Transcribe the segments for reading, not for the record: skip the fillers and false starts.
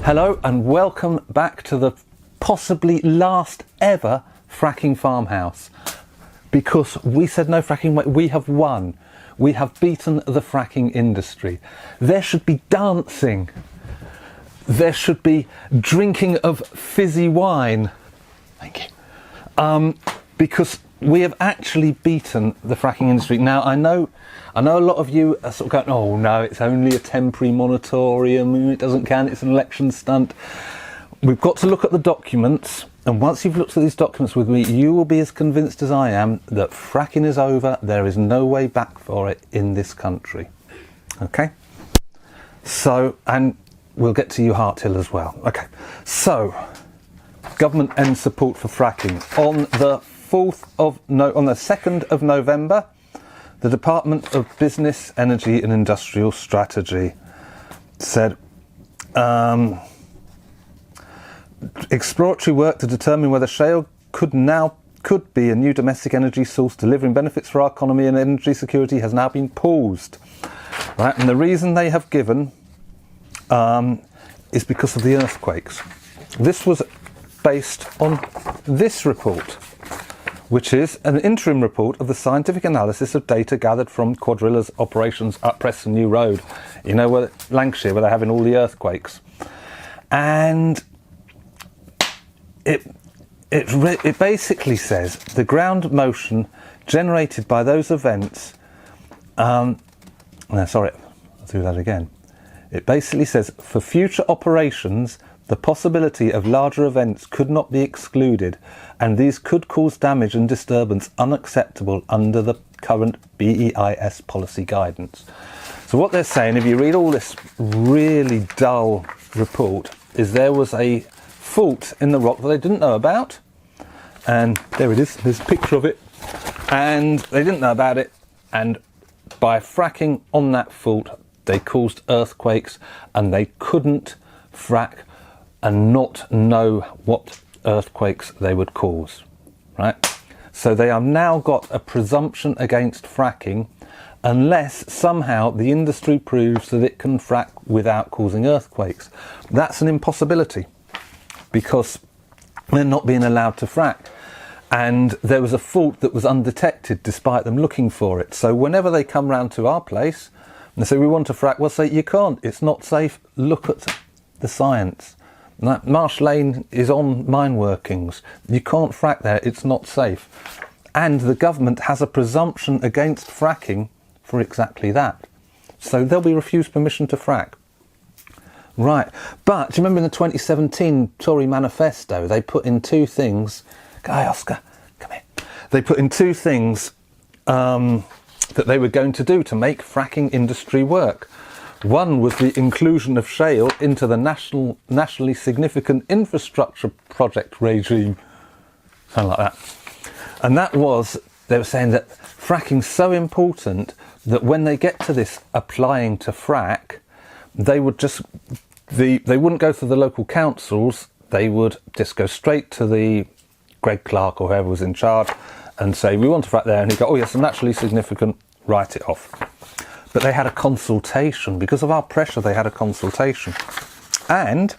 Hello and welcome back to the possibly last ever Fracking Farmhouse. Because we said no fracking, we have won. We have beaten the fracking industry. There should be dancing. There should be drinking of fizzy wine. Thank you. Because we have actually beaten the fracking industry. Now, I know a lot of you are sort of going, oh no, it's only a temporary moratorium, it doesn't count, it's an election stunt. We've got to look at the documents, and once you've looked at these documents with me, you will be as convinced as I am that fracking is over. There is no way back for it in this country. Okay? So, and we'll get to you, Hart Hill, as well. Okay, so government ends support for fracking. On the 2nd of November, the Department of Business, Energy and Industrial Strategy said exploratory work to determine whether shale could be a new domestic energy source delivering benefits for our economy and energy security has now been paused. Right, and the reason they have given is because of the earthquakes. This was based on this report, which is an interim report of the scientific analysis of data gathered from Cuadrilla's operations at Preston New Road, you know, where Lancashire, where they're having all the earthquakes. And it basically says the ground motion generated by those events. No, sorry, I'll do that again. It basically says for future operations, the possibility of larger events could not be excluded, and these could cause damage and disturbance unacceptable under the current BEIS policy guidance. So what they're saying, if you read all this really dull report, is there was a fault in the rock that they didn't know about, and there it is, there's a picture of it, and they didn't know about it, and by fracking on that fault they caused earthquakes, and they couldn't frack and not know what earthquakes they would cause, right? So they have now got a presumption against fracking unless somehow the industry proves that it can frack without causing earthquakes. That's an impossibility because they're not being allowed to frack. And there was a fault that was undetected despite them looking for it. So whenever they come round to our place and they say, we want to frack, we'll say, you can't, it's not safe, look at the science. Marsh Lane is on mine workings. You can't frack there, it's not safe. And the government has a presumption against fracking for exactly that. So they'll be refused permission to frack. Right, but do you remember in the 2017 Tory manifesto, they put in two things. Guy Oscar, come here. They put in two things that they were going to do to make fracking industry work. One was the inclusion of shale into the nationally significant infrastructure project regime, something like that. And that was, they were saying that fracking's so important that when they get to this applying to frack, they would just, they wouldn't go through the local councils, they would just go straight to the Greg Clark or whoever was in charge and say, we want to frack there, and he'd go, oh yes, nationally significant, write it off. But they had a consultation. Because of our pressure, they had a consultation. And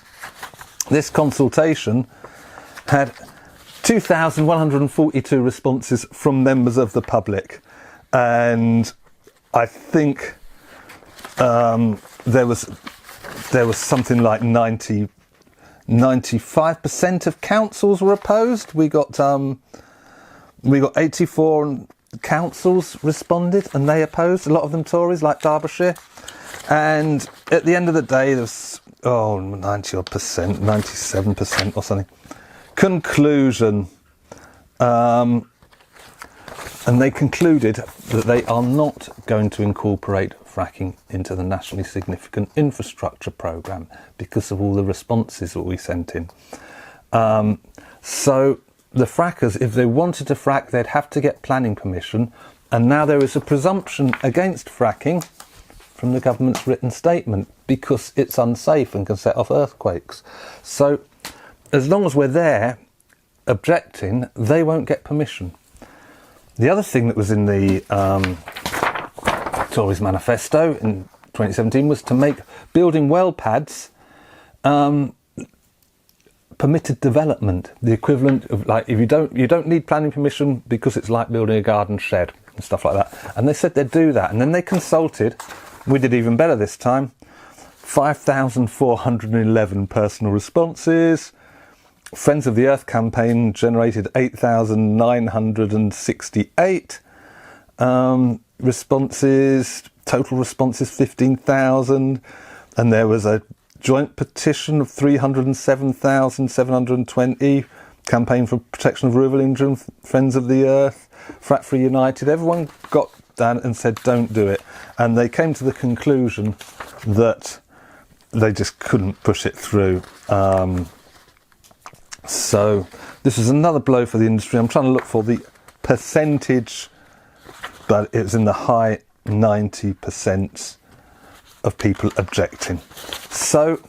this consultation had 2,142 responses from members of the public. And I think there was something like 95% of councils were opposed. We got 84 councils responded and they opposed, a lot of them Tories like Derbyshire, and at the end of the day there was 90 odd percent, 97% or something. Conclusion, and they concluded that they are not going to incorporate fracking into the nationally significant infrastructure programme because of all the responses that we sent in. So the frackers, if they wanted to frack, they'd have to get planning permission, and now there is a presumption against fracking from the government's written statement because it's unsafe and can set off earthquakes. So as long as we're there objecting, they won't get permission. The other thing that was in the Tories manifesto in 2017 was to make building well pads permitted development, the equivalent of like if you don't need planning permission because it's like building a garden shed and stuff like that. And they said they'd do that, and then they consulted. We did even better this time. 5,411 personal responses. Friends of the Earth campaign generated 8,968 responses. Total responses 15,000, and there was a joint petition of 307,720. Campaign for Protection of Rural England, Friends of the Earth, Frack Free United. Everyone got down and said don't do it, and they came to the conclusion that they just couldn't push it through. So this is another blow for the industry. I'm trying to look for the percentage, but it's in the high 90% of people objecting. So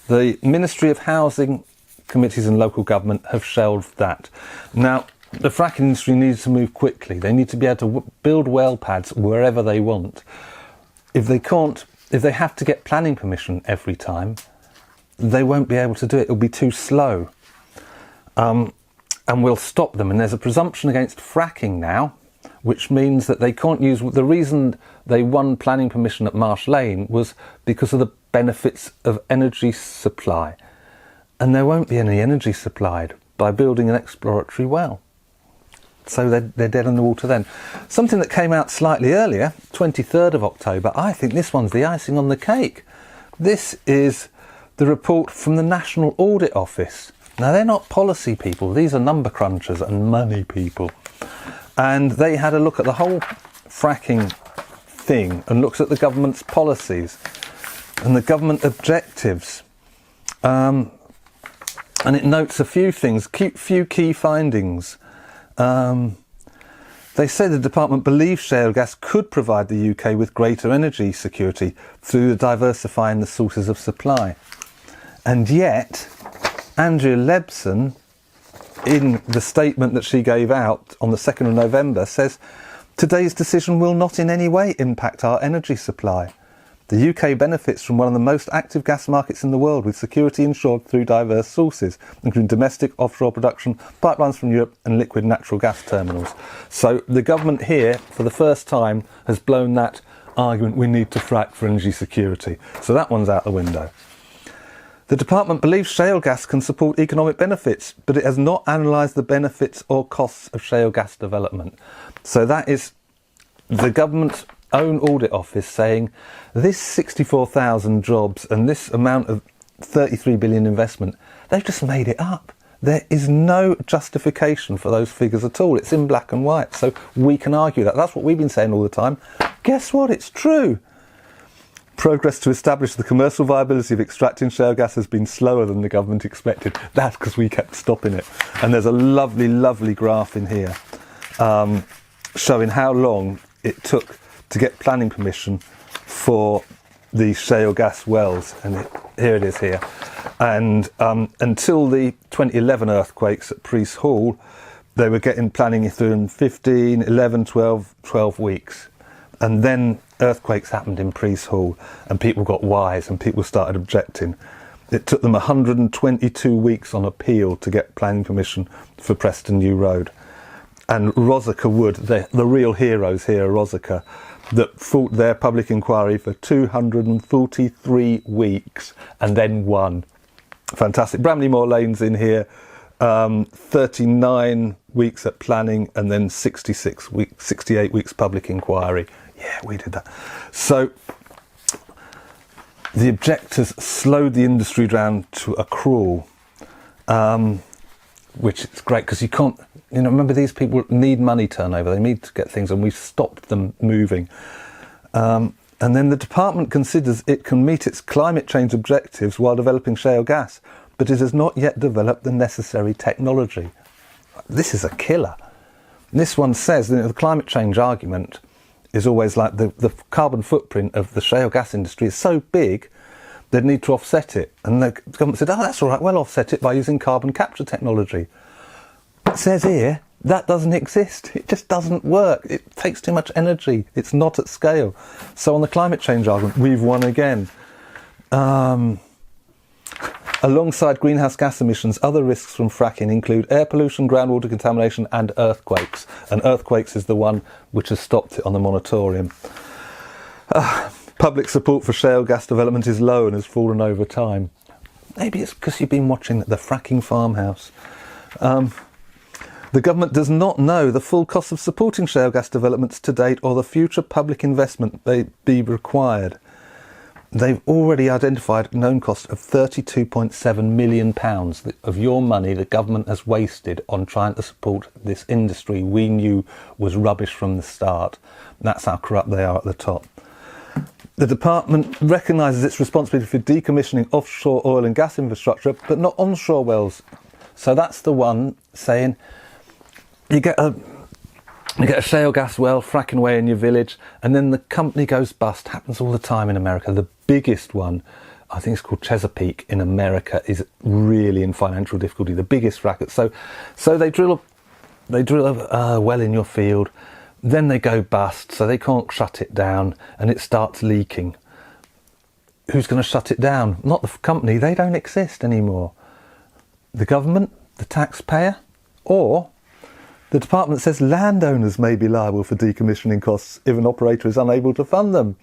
the Ministry of Housing, Committees and Local Government have shelved that. Now, the fracking industry needs to move quickly. They need to be able to build well pads wherever they want. If they have to get planning permission every time, they won't be able to do it. It'll be too slow. And we'll stop them. And there's a presumption against fracking now, which means that they can't use... The reason they won planning permission at Marsh Lane was because of the benefits of energy supply. And there won't be any energy supplied by building an exploratory well. So they're dead in the water then. Something that came out slightly earlier, 23rd of October, I think this one's the icing on the cake. This is the report from the National Audit Office. Now, they're not policy people. These are number crunchers and money people. And they had a look at the whole fracking thing and looked at the government's policies and the government objectives. And it notes a few things, few key findings. They say the department believes shale gas could provide the UK with greater energy security through diversifying the sources of supply. And yet, Andrea Lebson, in the statement that she gave out on the 2nd of November, says, today's decision will not in any way impact our energy supply. The UK benefits from one of the most active gas markets in the world, with security ensured through diverse sources, including domestic offshore production, pipelines from Europe and liquid natural gas terminals. So the government here, for the first time, has blown that argument, we need to frack for energy security. So that one's out the window. The department believes shale gas can support economic benefits, but it has not analysed the benefits or costs of shale gas development. So that is the government's own audit office saying this 64,000 jobs and this amount of 33 billion investment, they've just made it up. There is no justification for those figures at all. It's in black and white. So we can argue that. That's what we've been saying all the time. Guess what? It's true. Progress to establish the commercial viability of extracting shale gas has been slower than the government expected. That's because we kept stopping it. And there's a lovely, lovely graph in here showing how long it took to get planning permission for the shale gas wells. And here it is here. And until the 2011 earthquakes at Priest Hall, they were getting planning through in 15, 11, 12 weeks. And then earthquakes happened in Priest Hall and people got wise and people started objecting. It took them 122 weeks on appeal to get planning permission for Preston New Road. And Rosica Wood, the real heroes here are Rosica, that fought their public inquiry for 243 weeks and then won. Fantastic. Bramley-Moore Lane's in here, 39 weeks at planning and then 68 weeks public inquiry. Yeah, we did that. So the objectors slowed the industry down to a crawl, which is great because you can't, remember these people need money turnover, they need to get things, and we've stopped them moving. And then the department considers it can meet its climate change objectives while developing shale gas, but it has not yet developed the necessary technology. This is a killer. This one says that the climate change argument is always like the carbon footprint of the shale gas industry is so big they'd need to offset it. And the government said, oh, that's all right, we'll offset it by using carbon capture technology. It says here, that doesn't exist. It just doesn't work. It takes too much energy. It's not at scale. So on the climate change argument, we've won again. Alongside greenhouse gas emissions, other risks from fracking include air pollution, groundwater contamination and earthquakes. And earthquakes is the one which has stopped it on the moratorium. Public support for shale gas development is low and has fallen over time. Maybe it's because you've been watching the Fracking Farmhouse. The government does not know the full cost of supporting shale gas developments to date or the future public investment may be required. They've already identified a known cost of £32.7 million of your money the government has wasted on trying to support this industry we knew was rubbish from the start. That's how corrupt they are at the top. The department recognises its responsibility for decommissioning offshore oil and gas infrastructure, but not onshore wells. So that's the one saying you get a shale gas well fracking away in your village, and then the company goes bust. Happens all the time in America. The biggest one, I think it's called Chesapeake in America, is really in financial difficulty. The biggest fracker. So they drill a well in your field, then they go bust, so they can't shut it down, and it starts leaking. Who's going to shut it down? Not the company. They don't exist anymore. The government, the taxpayer, or the department says landowners may be liable for decommissioning costs if an operator is unable to fund them.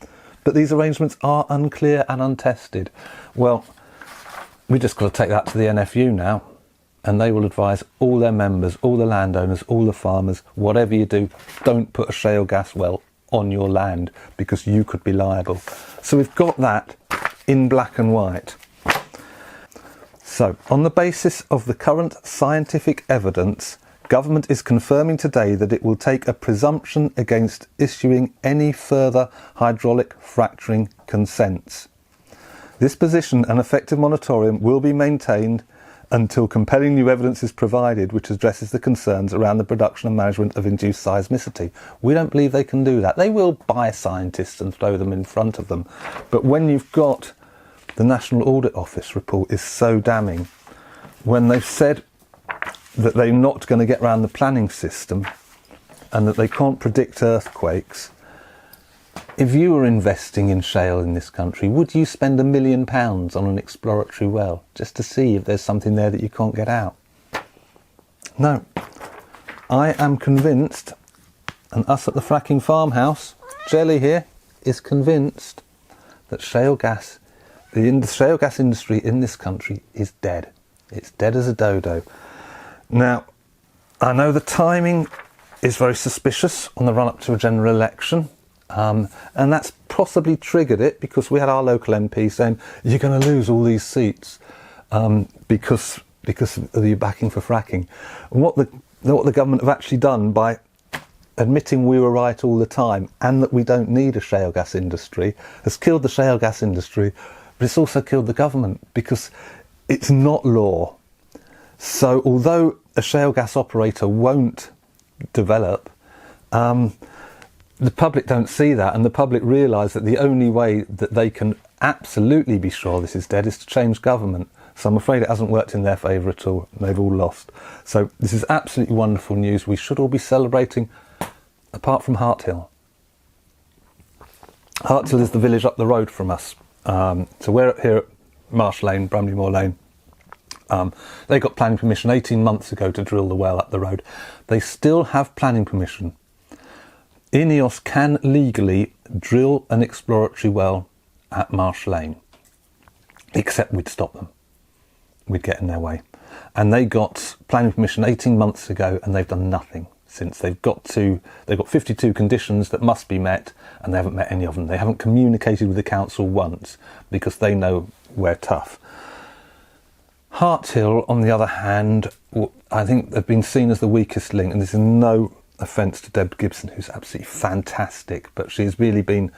But these arrangements are unclear and untested. Well, we just got to take that to the NFU now, and they will advise all their members, all the landowners, all the farmers, whatever you do, don't put a shale gas well on your land because you could be liable. So we've got that in black and white. So, on the basis of the current scientific evidence, government is confirming today that it will take a presumption against issuing any further hydraulic fracturing consents. This position and effective moratorium will be maintained until compelling new evidence is provided which addresses the concerns around the production and management of induced seismicity. We don't believe they can do that. They will buy scientists and throw them in front of them. But when you've got the National Audit Office report is so damning, when they've said that they're not going to get around the planning system and that they can't predict earthquakes. If you were investing in shale in this country, would you spend £1 million on an exploratory well just to see if there's something there that you can't get out? No. I am convinced, and us at the Fracking Farmhouse, Jelly here, is convinced that shale gas, the shale gas industry in this country is dead. It's dead as a dodo. Now, I know the timing is very suspicious on the run-up to a general election, and that's possibly triggered it because we had our local MP saying, you're going to lose all these seats because of your backing for fracking. And what the government have actually done by admitting we were right all the time and that we don't need a shale gas industry has killed the shale gas industry, but it's also killed the government because it's not law. So although a shale gas operator won't develop, the public don't see that, and the public realise that the only way that they can absolutely be sure this is dead is to change government. So I'm afraid it hasn't worked in their favour at all. They've all lost. So this is absolutely wonderful news. We should all be celebrating, apart from Harthill. Harthill is the village up the road from us. So we're here at Marsh Lane, Bramley-Moor Lane. They got planning permission 18 months ago to drill the well up the road. They still have planning permission. INEOS can legally drill an exploratory well at Marsh Lane, except we'd stop them. We'd get in their way. And they got planning permission 18 months ago, and they've done nothing since. They've got 52 conditions that must be met, and they haven't met any of them. They haven't communicated with the council once because they know we're tough. Harthill, on the other hand, I think they've been seen as the weakest link, and this is no offence to Deb Gibson, who's absolutely fantastic, but she's really been,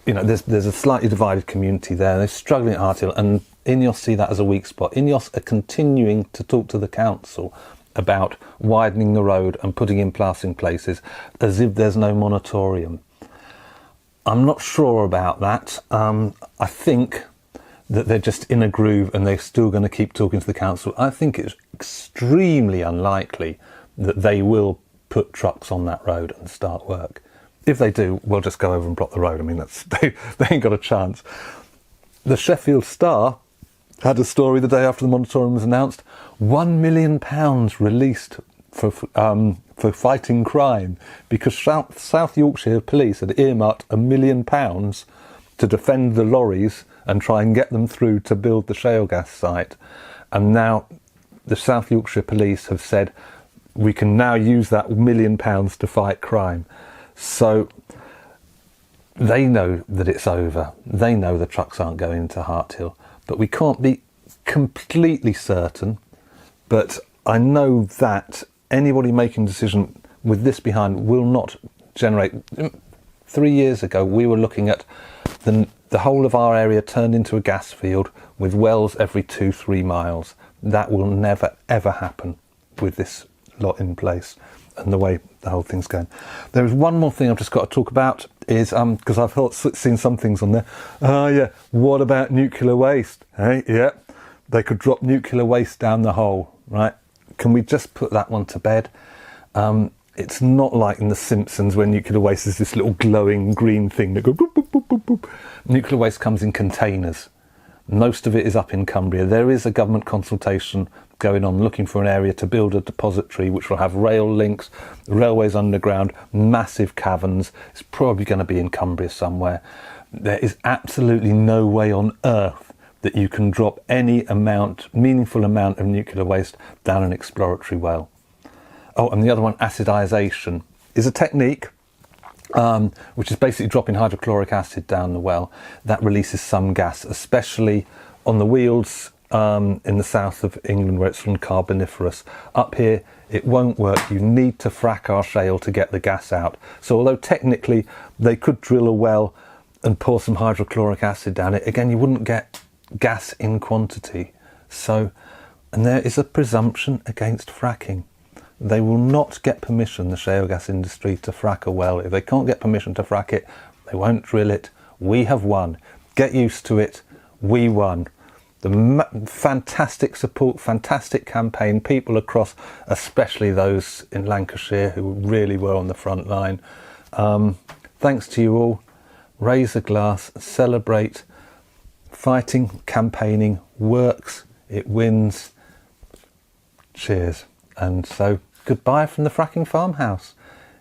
there's a slightly divided community there. They're struggling at Harthill, and INEOS see that as a weak spot. INEOS are continuing to talk to the council about widening the road and putting in blasting places as if there's no moratorium. I'm not sure about that. I think that they're just in a groove and they're still going to keep talking to the council. I think it's extremely unlikely that they will put trucks on that road and start work. If they do, we'll just go over and block the road. I mean, they ain't got a chance. The Sheffield Star Had a story the day after the moratorium was announced. £1 million released for fighting crime because South Yorkshire Police had earmarked £1 million to defend the lorries and try and get them through to build the shale gas site. And now the South Yorkshire Police have said we can now use that £1 million to fight crime. So they know that it's over. They know the trucks aren't going into Harthill. But we can't be completely certain. But I know that anybody making a decision with this behind will not generate... 3 years ago, we were looking at the whole of our area turned into a gas field with wells every 2-3 miles. That will never, ever happen with this lot in place and the way the whole thing's going. There is one more thing I've just got to talk about, is because I've seen some things on there. Yeah, what about nuclear waste? Hey, yeah, they could drop nuclear waste down the hole, right? Can we just put that one to bed? It's not like in The Simpsons where nuclear waste is this little glowing green thing that goes boop, boop, boop, boop, boop. Nuclear waste comes in containers. Most of it is up in Cumbria. There is a government consultation going on looking for an area to build a depository which will have rail links, railways underground, massive caverns. It's probably going to be in Cumbria somewhere. There is absolutely no way on earth that you can drop any meaningful amount of nuclear waste down an exploratory well. Oh, and the other one, acidization, is a technique which is basically dropping hydrochloric acid down the well. That releases some gas, especially on the Wealds in the south of England where it's from Carboniferous. Up here, it won't work. You need to frack our shale to get the gas out. So although technically they could drill a well and pour some hydrochloric acid down it, again, you wouldn't get gas in quantity. So, and there is a presumption against fracking. They will not get permission, the shale gas industry, to frack a well. If they can't get permission to frack it, they won't drill it. We have won. Get used to it. We won. The fantastic support, fantastic campaign, people across, especially those in Lancashire who really were on the front line. Thanks to you all. Raise a glass, celebrate. Fighting, campaigning works. It wins. Cheers. And so, goodbye from the Fracking Farmhouse.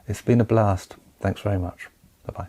It's been a blast. Thanks very much. Bye-bye.